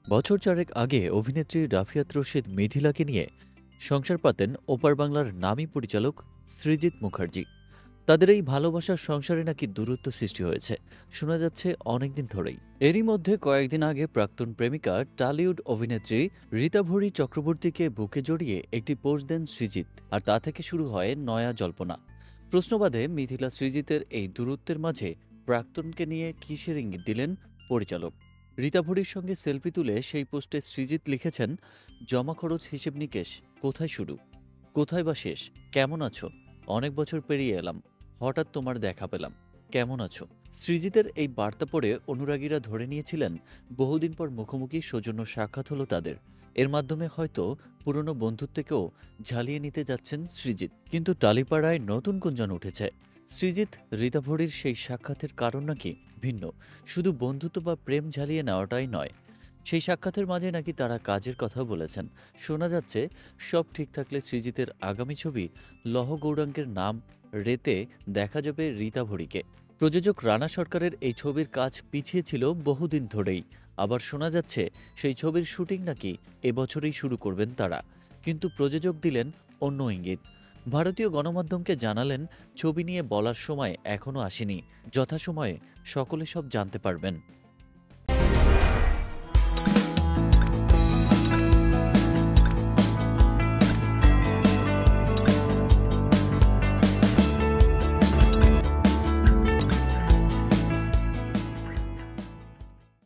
বছর চারেক আগে অভিনেত্রী রাফিয়াত রশিদ মিথিলাকে নিয়ে সংসার পাতেন ওপার বাংলার নামী পরিচালক সৃজিত মুখার্জি। তাদের এই ভালোবাসার সংসারে নাকি দূরত্ব সৃষ্টি হয়েছে, শোনা যাচ্ছে অনেকদিন ধরেই। এরই মধ্যে কয়েকদিন আগে প্রাক্তন প্রেমিকা টালিউড অভিনেত্রী রীতাভরি চক্রবর্তীকে বুকে জড়িয়ে একটি পোস্ট দেন সৃজিত, আর তা থেকে শুরু হয় নয়া জল্পনা। প্রশ্নবাদে মিথিলা সৃজিতের এই দূরত্বের মাঝে প্রাক্তনকে নিয়ে কিসের ইঙ্গিত দিলেন পরিচালক। রীতাভরির সঙ্গে সেলফি তুলে সেই পোস্টে সৃজিত লিখেছেন, জমা খরচ হিসেব নিকেশ কোথায় শুরু, কোথায় বা শেষ, কেমন আছো, অনেক বছর পেরিয়ে এলাম, হঠাৎ তোমার দেখা পেলাম, কেমন আছো। সৃজিতের এই বার্তা পড়ে অনুরাগীরা ধরে নিয়েছিলেন বহুদিন পর মুখোমুখি সৌজন্য সাক্ষাৎ হলো তাদের। এর মাধ্যমে হয়তো পুরনো বন্ধুত্বকেও ঝালিয়ে নিতে যাচ্ছেন সৃজিত। কিন্তু টালিপাড়ায় নতুন গুঞ্জন উঠেছে, সৃজিত রীতাভরির সেই সাক্ষাতের কারণ নাকি ভিন্ন। শুধু বন্ধুত্ব বা প্রেম ঝালিয়ে নেওয়াটাই নয়, সেই সাক্ষাতের মাঝে নাকি তারা কাজের কথাও বলেছেন। শোনা যাচ্ছে সব ঠিক থাকলে সৃজিতের আগামী ছবি লহ গৌরাঙ্গের নাম রেতে দেখা যাবে রীতাভরিকে। প্রযোজক রানা সরকারের এই ছবির কাজ পিছিয়ে ছিল বহুদিন ধরেই। আবার শোনা যাচ্ছে সেই ছবির শুটিং নাকি এবছরেই শুরু করবেন তারা। কিন্তু প্রযোজক দিলেন অন্য ইঙ্গিত। ভারতীয় গণমাধ্যমকে জানালেন, ছবি নিয়ে বলার সময় এখনও আসেনি, যথাসময়ে সকলে সব জানতে পারবেন।